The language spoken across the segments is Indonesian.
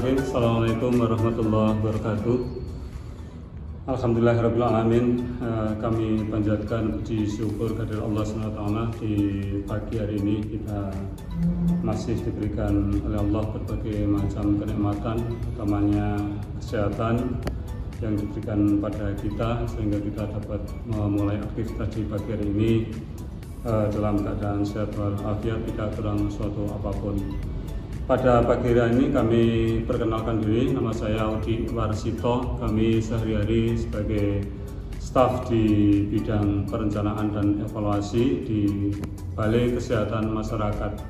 Bismillahirrahmanirrahim. Assalamualaikum warahmatullahi wabarakatuh. Alhamdulillahirrahmanirrahim. Kami panjatkan puji syukur kehadirat Allah SWT. Di pagi hari ini kita masih diberikan oleh Allah berbagai macam kenikmatan, utamanya kesehatan yang diberikan pada kita sehingga kita dapat memulai aktivitas di pagi hari ini dalam keadaan sehat walafiat, tidak kurang suatu apapun. Pada pagi hari ini kami perkenalkan diri, nama saya Udi Warsito. Kami sehari-hari sebagai staf di bidang perencanaan dan evaluasi di Balai Kesehatan Masyarakat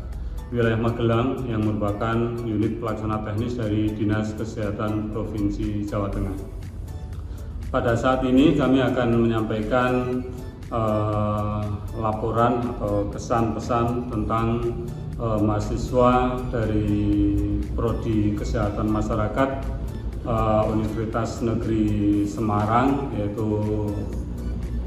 Wilayah Magelang yang merupakan unit pelaksana teknis dari Dinas Kesehatan Provinsi Jawa Tengah. Pada saat ini kami akan menyampaikan laporan atau kesan-pesan tentang mahasiswa dari Prodi Kesehatan Masyarakat Universitas Negeri Semarang, yaitu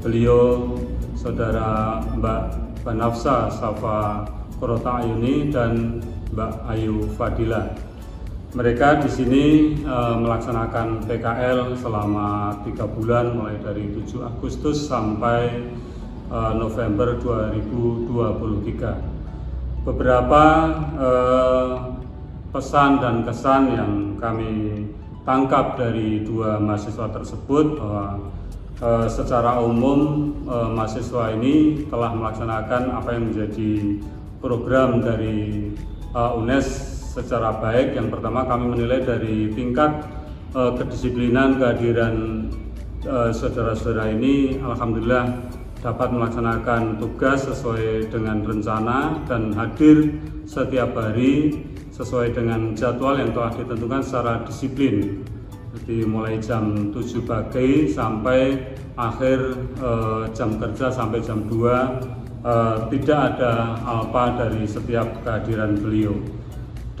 beliau Saudara Mbak Banafsa Safa Korota Ayuni dan Mbak Ayu Fadila. Mereka di sini melaksanakan PKL selama 3 bulan mulai dari 7 Agustus sampai November 2023. Beberapa pesan dan kesan yang kami tangkap dari dua mahasiswa tersebut bahwa secara umum mahasiswa ini telah melaksanakan apa yang menjadi program dari UNES secara baik. Yang pertama, kami menilai dari tingkat kedisiplinan kehadiran saudara-saudara ini, alhamdulillah dapat melaksanakan tugas sesuai dengan rencana dan hadir setiap hari sesuai dengan jadwal yang telah ditentukan secara disiplin. Jadi mulai jam 7 pagi sampai akhir jam kerja sampai jam 2, tidak ada alpa dari setiap kehadiran beliau.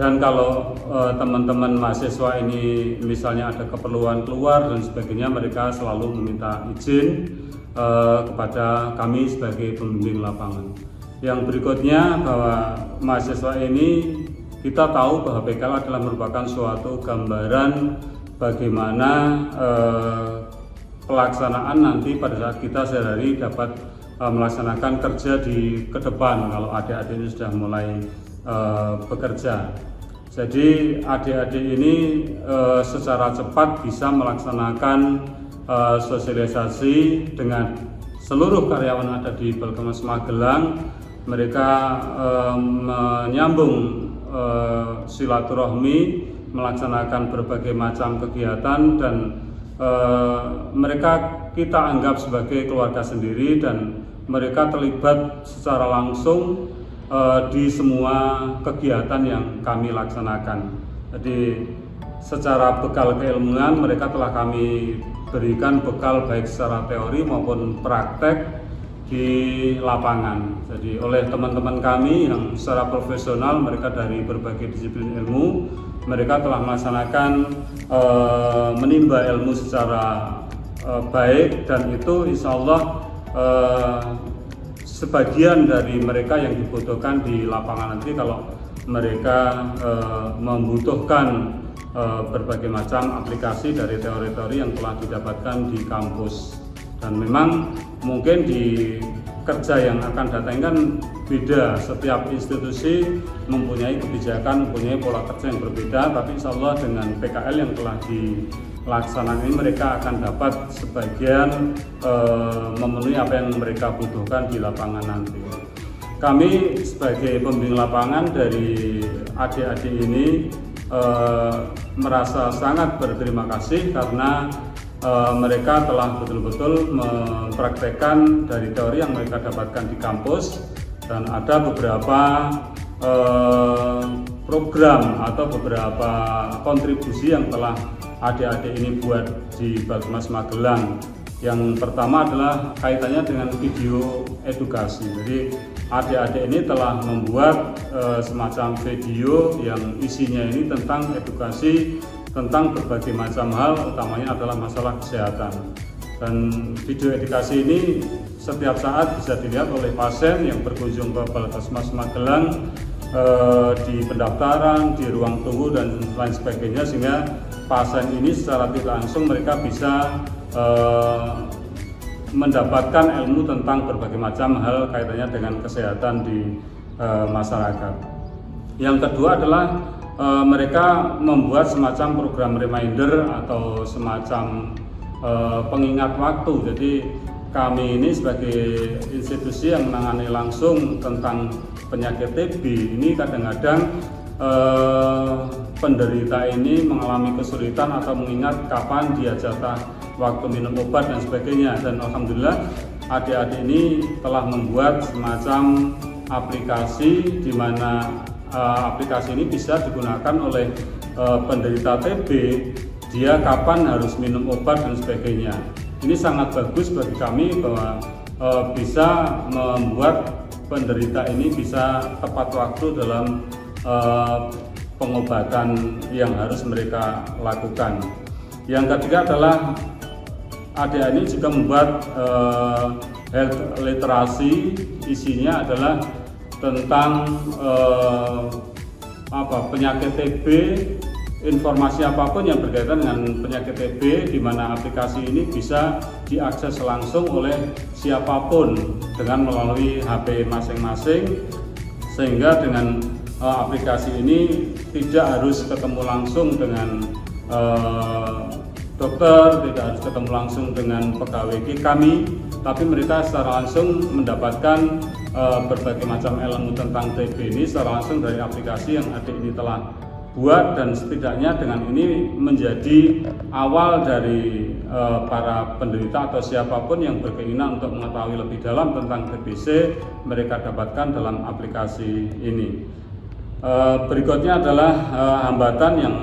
Dan kalau teman-teman mahasiswa ini misalnya ada keperluan keluar dan sebagainya, mereka selalu meminta izin kepada kami sebagai pembimbing lapangan. Yang berikutnya, bahwa mahasiswa ini kita tahu bahwa PKL adalah merupakan suatu gambaran bagaimana pelaksanaan nanti pada saat kita sehari-hari dapat melaksanakan kerja di ke depan kalau adik-adik ini sudah mulai bekerja. Jadi adik-adik ini secara cepat bisa melaksanakan sosialisasi dengan seluruh karyawan ada di Balkemmas Magelang. Mereka menyambung silaturahmi, melaksanakan berbagai macam kegiatan, dan mereka kita anggap sebagai keluarga sendiri, dan mereka terlibat secara langsung di semua kegiatan yang kami laksanakan. Jadi secara bekal keilmuan mereka telah kami berikan bekal baik secara teori maupun praktek di lapangan. Jadi oleh teman-teman kami yang secara profesional, mereka dari berbagai disiplin ilmu, mereka telah melaksanakan menimba ilmu secara baik, dan itu insya Allah sebagian dari mereka yang dibutuhkan di lapangan nanti kalau mereka membutuhkan berbagai macam aplikasi dari teori-teori yang telah didapatkan di kampus. Dan memang mungkin di kerja yang akan datang kan beda, setiap institusi mempunyai kebijakan, mempunyai pola kerja yang berbeda, tapi insya Allah dengan PKL yang telah dilaksanakan ini mereka akan dapat sebagian memenuhi apa yang mereka butuhkan di lapangan nanti. Kami sebagai pembimbing lapangan dari adik-adik ini merasa sangat berterima kasih karena mereka telah betul-betul mempraktekkan dari teori yang mereka dapatkan di kampus, dan ada beberapa program atau beberapa kontribusi yang telah adik-adik ini buat di Balkemmas Magelang. Yang pertama adalah kaitannya dengan video edukasi. Jadi adik-adik ini telah membuat semacam video yang isinya ini tentang edukasi tentang berbagai macam hal, utamanya adalah masalah kesehatan. Dan video edukasi ini setiap saat bisa dilihat oleh pasien yang berkunjung ke Balkemmas Magelang di pendaftaran, di ruang tunggu dan lain sebagainya, sehingga pasien ini secara tidak langsung mereka bisa mendapatkan ilmu tentang berbagai macam hal kaitannya dengan kesehatan di masyarakat. Yang kedua adalah mereka membuat semacam program reminder atau semacam pengingat waktu. Jadi kami ini sebagai institusi yang menangani langsung tentang penyakit TB ini, kadang-kadang penderita ini mengalami kesulitan atau mengingat kapan dia jatah waktu minum obat dan sebagainya. Dan alhamdulillah adik-adik ini telah membuat semacam aplikasi di mana aplikasi ini bisa digunakan oleh penderita TB, dia kapan harus minum obat dan sebagainya. Ini sangat bagus bagi kami bahwa bisa membuat penderita ini bisa tepat waktu dalam pengobatan yang harus mereka lakukan. Yang ketiga adalah adik ini juga membuat health literasi, isinya adalah tentang penyakit TB, informasi apapun yang berkaitan dengan penyakit TB, di mana aplikasi ini bisa diakses langsung oleh siapapun dengan melalui HP masing-masing, sehingga dengan aplikasi ini tidak harus ketemu langsung dengan dokter, tidak harus ketemu langsung dengan pegawai kami, tapi mereka secara langsung mendapatkan berbagai macam ilmu tentang TB ini secara langsung dari aplikasi yang adik ini telah buat. Dan setidaknya dengan ini menjadi awal dari para penderita atau siapapun yang berkeinginan untuk mengetahui lebih dalam tentang TBC, mereka dapatkan dalam aplikasi ini. Berikutnya adalah hambatan yang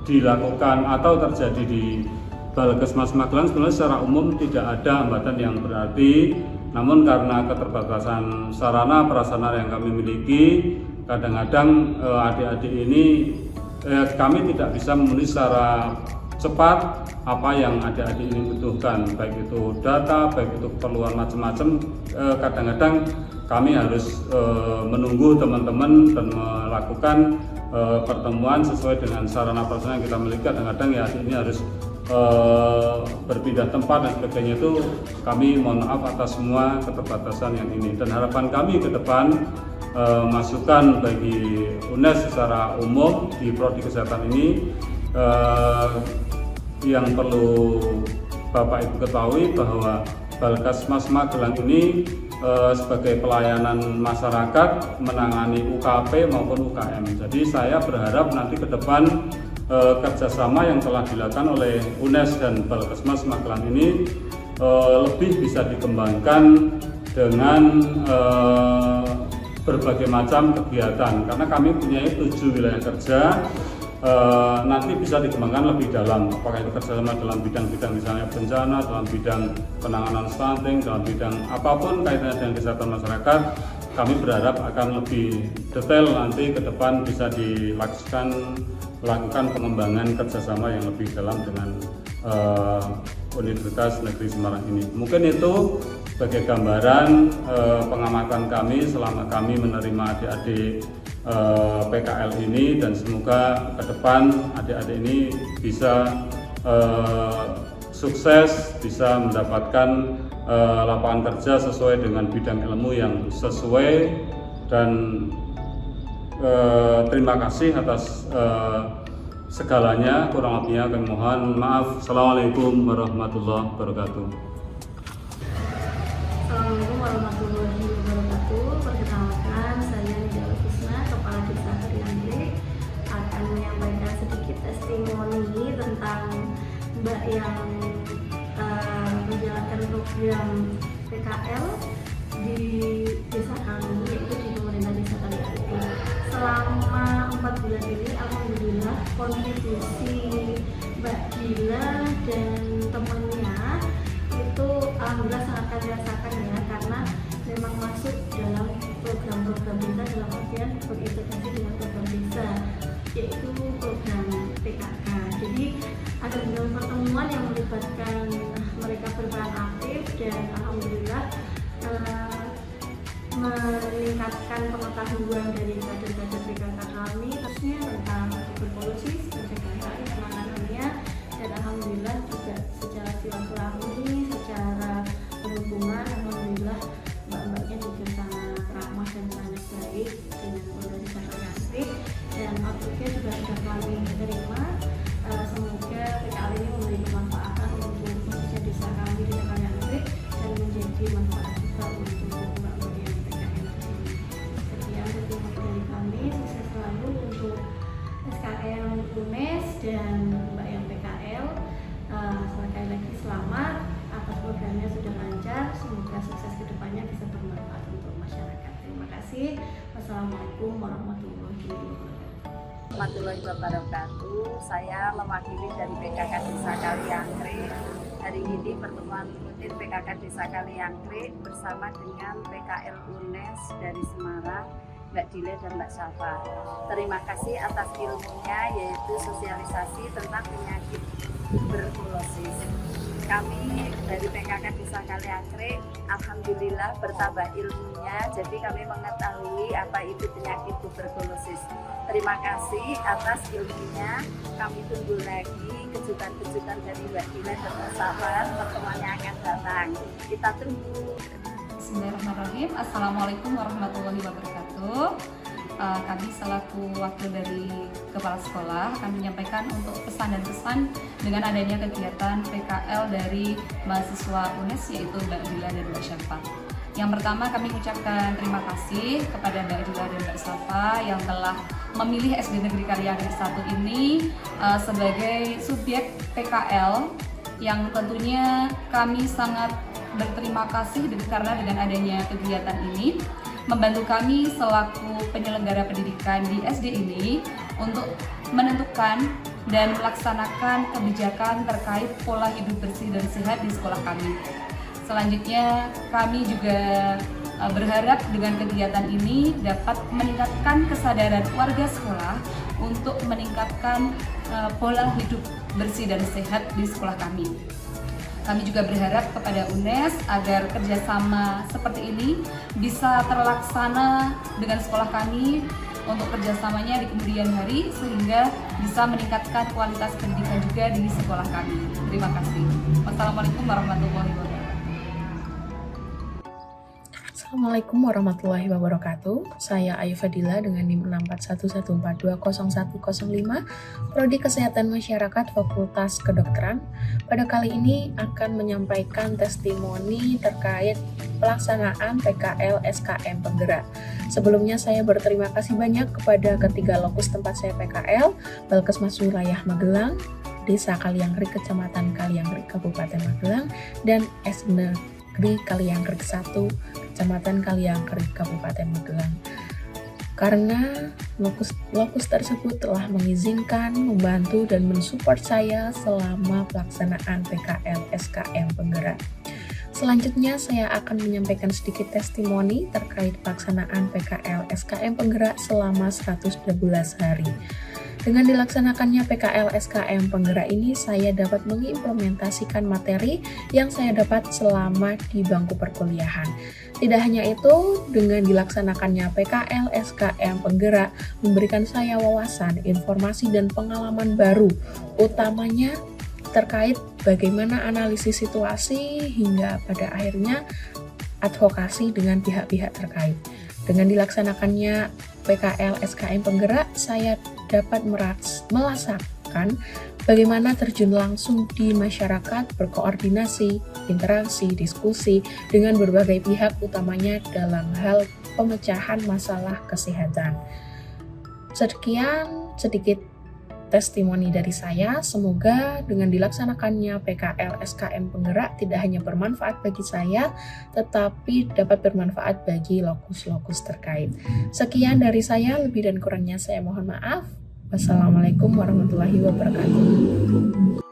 dilakukan atau terjadi di Balkesmas Magelang. Sebenarnya secara umum tidak ada hambatan yang berarti, namun karena keterbatasan sarana prasarana yang kami miliki, kadang-kadang adik-adik ini kami tidak bisa memenuhi secara cepat apa yang adik-adik ini butuhkan, baik itu data, baik itu keperluan macam-macam. Kadang-kadang kami harus menunggu teman-teman dan melakukan pertemuan sesuai dengan sarana prasarana yang kita miliki. Kadang-kadang ya adik ini harus berpindah tempat dan sebagainya. Itu kami mohon maaf atas semua keterbatasan yang ini, dan harapan kami ke depan masukan bagi UNES secara umum di prodi kesehatan ini, yang perlu Bapak Ibu ketahui bahwa Balkesmas Magelang ini sebagai pelayanan masyarakat menangani UKP maupun UKM. Jadi saya berharap nanti ke depan kerjasama yang telah dilakukan oleh UNES dan Balkesmas Magelang ini lebih bisa dikembangkan dengan berbagai macam kegiatan, karena kami punya 7 wilayah kerja. Nanti bisa dikembangkan lebih dalam, apakah itu kerjasama dalam bidang-bidang misalnya bencana, dalam bidang penanganan stunting, dalam bidang apapun kaitannya dengan kesehatan masyarakat. Kami berharap akan lebih detail nanti ke depan bisa lakukan pengembangan kerjasama yang lebih dalam dengan Universitas Negeri Semarang ini. Mungkin itu sebagai gambaran pengamatan kami selama kami menerima adik-adik PKL ini, dan semoga ke depan adik-adik ini bisa sukses, bisa mendapatkan lapangan kerja sesuai dengan bidang ilmu yang sesuai. Dan terima kasih atas segalanya, kurang lebihnya kami mohon maaf. Assalamualaikum warahmatullahi wabarakatuh. Assalamualaikum warahmatullahi wabarakatuh. Perkenalkan, saya Nida Kusna, Kepala Desa Kariandri, akan menyampaikan sedikit testimoni tentang Mbak yang menjalankan program PKL di desa kami, yaitu di pemerintah desa Kariandri. Selama 4 bulan ini, alhamdulillah kontribusi Mbak Gila dan temannya itu alhamdulillah sangat kami rasakan ya, karena memang masuk dalam program-program desa dalam artian berintegrasi dengan program desa, yaitu program PKK. Jadi ada beberapa pertemuan yang melibatkan mereka berperan aktif, dan alhamdulillah meningkatkan meningkatkan pengetahuan dari kader-kader PKK kami, khususnya tentang tuberkulosis, pencegahan, penanganannya, dan alhamdulillah juga secara silaturahmi, secara berhubungan, alhamdulillah mbak-mbaknya juga sangat ramah dan sangat baik dengan Polda Desa Kaliangkrik, dan outputnya juga sudah kami terima. Semoga PKL ini memberi kemanfaatan untuk khususnya desa kami di Kaliangkrik dan menjadi manfaat juga untuk mbak-mbak yang PKL. Sekian dari kami, sukses selalu untuk SKM UNES dan mbak yang PKL. Sekali lagi selamat atas programnya sudah lancar, semoga sukses kedepannya bisa bermanfaat untuk masyarakat. Terima kasih. Wassalamualaikum warahmatullahi wabarakatuh. Saya mewakili dari PKK Desa Kaliangkrik. Hari ini pertemuan rutin PKK Desa Kaliangkrik bersama dengan PKL UNES dari Semarang, Mbak Dile dan Mbak Syafa. Terima kasih atas ilmunya, yaitu sosialisasi tentang penyakit tuberkulosis. Kami dari PKK Desa Kaliangkrik alhamdulillah bertambah ilmunya, jadi kami mengetahui apa itu penyakit tuberkulosis. Terima kasih atas ilmunya. Kami tunggu lagi kejutan-kejutan dari Mbak Dila dan Mbak Safan, pertemuannya akan datang. Kita tunggu. Bismillahirrahmanirrahim. Assalamualaikum warahmatullahi wabarakatuh. Kami selaku wakil dari Kepala Sekolah akan menyampaikan untuk pesan dan pesan dengan adanya kegiatan PKL dari mahasiswa UNES, yaitu Mbak Dila dan Mbak Syafa. Yang pertama, kami ucapkan terima kasih kepada Mbak Dila dan Mbak Syafa yang telah memilih SD Negeri Kaliangkrik 1 ini sebagai subjek PKL, yang tentunya kami sangat berterima kasih karena dengan adanya kegiatan ini membantu kami selaku penyelenggara pendidikan di SD ini untuk menentukan dan melaksanakan kebijakan terkait pola hidup bersih dan sehat di sekolah kami. Selanjutnya, kami juga berharap dengan kegiatan ini dapat meningkatkan kesadaran warga sekolah untuk meningkatkan pola hidup bersih dan sehat di sekolah kami. Kami juga berharap kepada UNES agar kerjasama seperti ini bisa terlaksana dengan sekolah kami untuk kerjasamanya di kemudian hari, sehingga bisa meningkatkan kualitas pendidikan juga di sekolah kami. Terima kasih. Wassalamualaikum warahmatullahi wabarakatuh. Assalamualaikum warahmatullahi wabarakatuh. Saya Ayu Fadila dengan NIM 64114210105, Prodi Kesehatan Masyarakat Fakultas Kedokteran. Pada kali ini akan menyampaikan testimoni terkait pelaksanaan PKL SKM Penggerak. Sebelumnya saya berterima kasih banyak kepada ketiga lokus tempat saya PKL, Balkesmas Wilayah Magelang, Desa Kaliangkrik, Kecamatan Kaliangkrik, Kabupaten Magelang, dan SD Negeri Kaliangkrik 1, Kecamatan Kaliangkrik, Kabupaten Magelang. Karena lokus tersebut telah mengizinkan, membantu, dan mensupport saya selama pelaksanaan PKL SKM Penggerak. Selanjutnya saya akan menyampaikan sedikit testimoni terkait pelaksanaan PKL SKM Penggerak selama 112 hari. Dengan dilaksanakannya PKL SKM Penggerak ini, saya dapat mengimplementasikan materi yang saya dapat selama di bangku perkuliahan. Tidak hanya itu, dengan dilaksanakannya PKL SKM Penggerak memberikan saya wawasan, informasi, dan pengalaman baru, utamanya terkait bagaimana analisis situasi hingga pada akhirnya advokasi dengan pihak-pihak terkait. Dengan dilaksanakannya PKL SKM Penggerak, saya dapat merasakan bagaimana terjun langsung di masyarakat, berkoordinasi, interaksi, diskusi dengan berbagai pihak, utamanya dalam hal pemecahan masalah kesehatan. Sekian sedikit testimoni dari saya. Semoga dengan dilaksanakannya PKL SKM Penggerak tidak hanya bermanfaat bagi saya, tetapi dapat bermanfaat bagi lokus-lokus terkait. Sekian dari saya, lebih dan kurangnya saya mohon maaf. Wassalamualaikum warahmatullahi wabarakatuh.